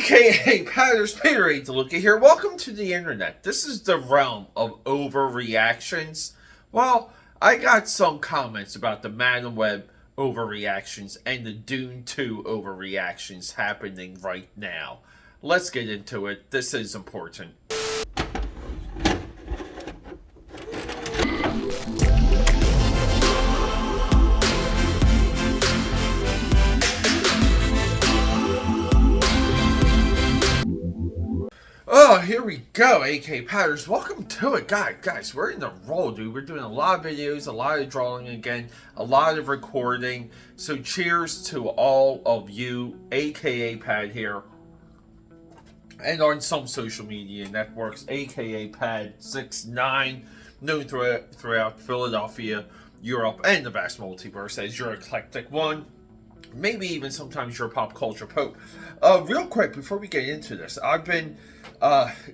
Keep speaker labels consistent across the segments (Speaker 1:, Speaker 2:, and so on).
Speaker 1: AKA Patter's Paterade to look at here. Welcome to the internet. This is the realm of overreactions. Well, I got some comments about the Madam Web overreactions and the Dune 2 overreactions happening right now. Let's get into it. This is important. Oh, here we go, AK Patters. Welcome to it, guys. We're in the roll, dude. We're doing a lot of videos, a lot of drawing again, a lot of recording. So cheers to all of you, AKA Pad here, and on some social media networks, AKA Pad69, known throughout Philadelphia, Europe, and the vast multiverse as your eclectic one. Maybe even sometimes your pop culture pope. Real quick, before we get into this, I've been,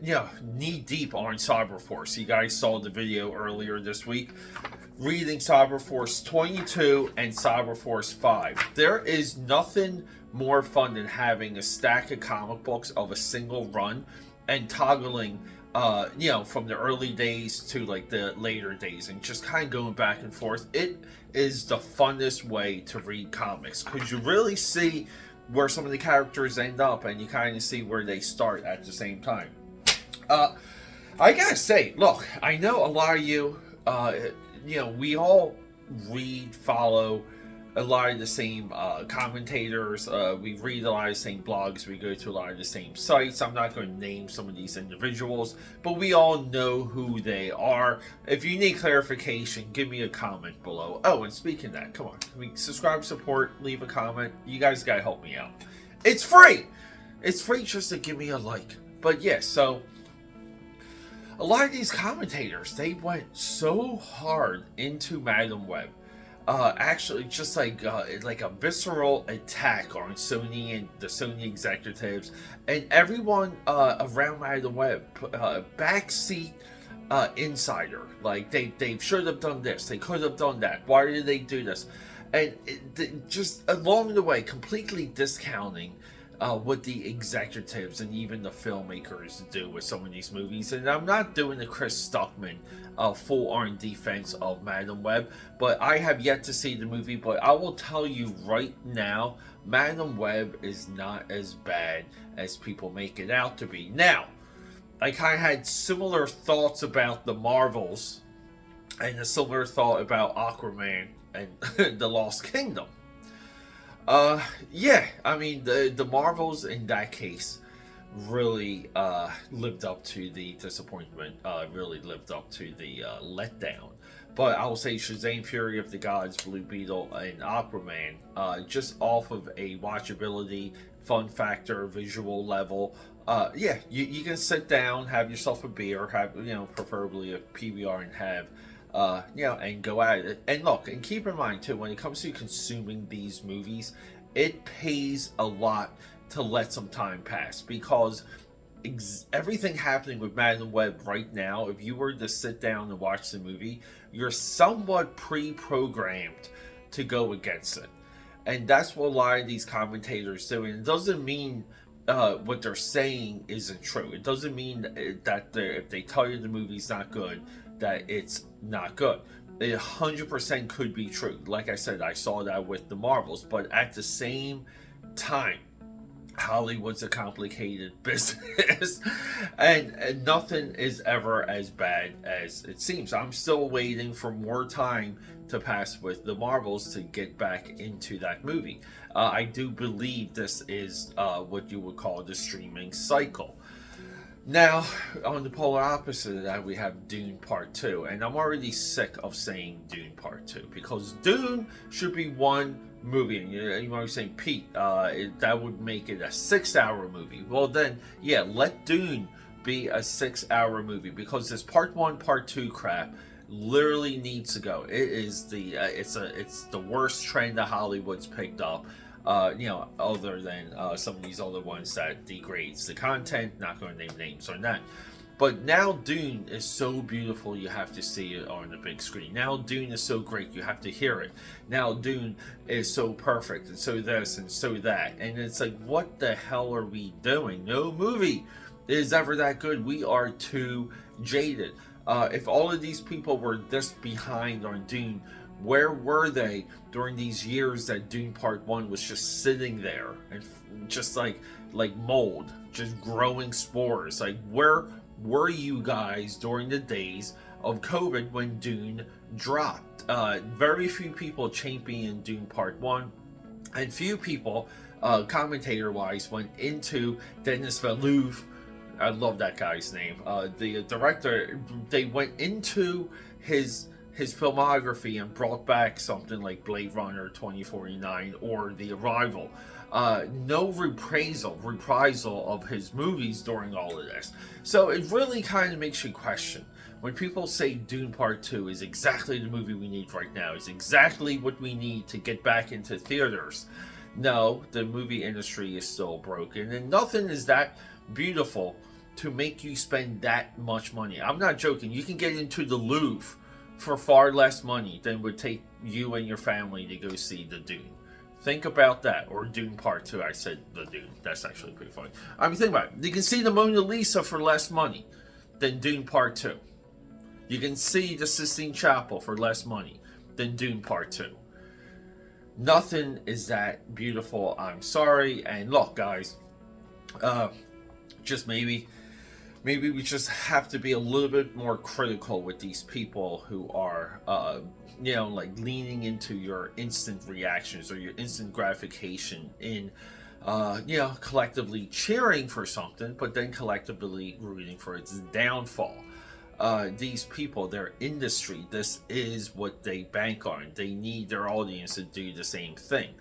Speaker 1: knee deep on Cyberforce. You guys saw the video earlier this week, reading Cyberforce 22 and Cyberforce 5. There is nothing more fun than having a stack of comic books of a single run and toggling from the early days to like the later days and just kind of going back and forth. It is the funnest way to read comics because you really see where some of the characters end up and you kind of see where they start at the same time. I gotta say, look, I know a lot of you, we all read, follow a lot of the same commentators. We read a lot of the same blogs. We go to a lot of the same sites. I'm not going to name some of these individuals, but we all know who they are. If you need clarification, give me a comment below. Oh, and speaking of that, come on. Subscribe, support, leave a comment. You guys got to help me out. It's free. It's free just to give me a like. But yeah, so a lot of these commentators, they went so hard into Madam Web. Actually, just like a visceral attack on Sony and the Sony executives and everyone around Madam Web, backseat insider. Like they should have done this, they could have done that. Why did they do this? And just along the way, completely discounting what the executives and even the filmmakers do with some of these movies. And I'm not doing the Chris Stuckman full-on defense of Madam Web, but I have yet to see the movie. But I will tell you right now, Madam Web is not as bad as people make it out to be. Now, I kind of had similar thoughts about the Marvels and a similar thought about Aquaman and the Lost Kingdom. I mean, the Marvels in that case really lived up to the disappointment, really lived up to the letdown. But I will say Shazam! Fury of the Gods, Blue Beetle, and Aquaman, just off of a watchability, fun factor, visual level, you can sit down, have yourself a beer, have, preferably a PBR, and have and go at it. And look, and keep in mind too, when it comes to consuming these movies, it pays a lot to let some time pass, because everything happening with Madam Web right now, if you were to sit down and watch the movie, you're somewhat pre-programmed to go against it. And that's what a lot of these commentators do. And it doesn't mean what they're saying isn't true. It doesn't mean that if they tell you the movie's not good, that it's not good. It 100% could be true. Like I said, I saw that with the Marvels. But at the same time, Hollywood's a complicated business, and nothing is ever as bad as it seems. I'm still waiting for more time to pass with the Marvels to get back into that movie. I do believe this is what you would call the streaming cycle. Now, on the polar opposite of that, we have Dune Part 2. And I'm already sick of saying Dune Part 2, because Dune should be one movie. And you might be saying, Pete, that would make it a 6-hour movie. Well then, yeah, let Dune be a 6-hour movie, because this Part 1, Part 2 crap literally needs to go. It is it's the worst trend that Hollywood's picked up. Other than some of these other ones that degrades the content. Not going to name names on that. But now Dune is so beautiful you have to see it on the big screen. Now Dune is so great you have to hear it. Now Dune is so perfect and so this and so that. And it's like, what the hell are we doing? No movie is ever that good. We are too jaded. If all of these people were this behind on Dune, where were they during these years that Dune Part 1 was just sitting there and just like mold, just growing spores? Like, where were you guys during the days of COVID when Dune dropped? Very few people championed Dune Part 1, and few people, commentator-wise, went into Denis Villeneuve. I love that guy's name. The director, they went into his filmography and brought back something like Blade Runner 2049 or The Arrival. No reprisal of his movies during all of this. So it really kind of makes you question when people say Dune Part 2 is exactly the movie we need right now, is exactly what we need to get back into theaters. No, the movie industry is still broken, and nothing is that beautiful to make you spend that much money. I'm not joking. You can get into the Louvre for far less money than would take you and your family to go see the Dune. Think about that. Or Dune Part 2. I said the Dune. That's actually pretty funny. I mean, think about it. You can see the Mona Lisa for less money than Dune Part 2. You can see the Sistine Chapel for less money than Dune Part 2. Nothing is that beautiful. I'm sorry. And look, guys, just maybe we just have to be a little bit more critical with these people who are, like leaning into your instant reactions or your instant gratification in, collectively cheering for something, but then collectively rooting for its downfall. These people, their industry, this is what they bank on. They need their audience to do the same thing.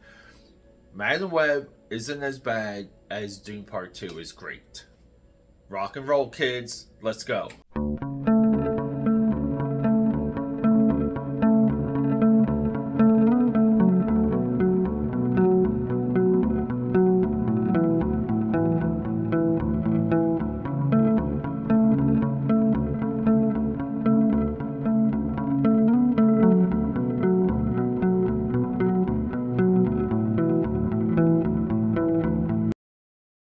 Speaker 1: Madam Web isn't as bad as Dune Part 2 is great. Rock and roll, kids. Let's go.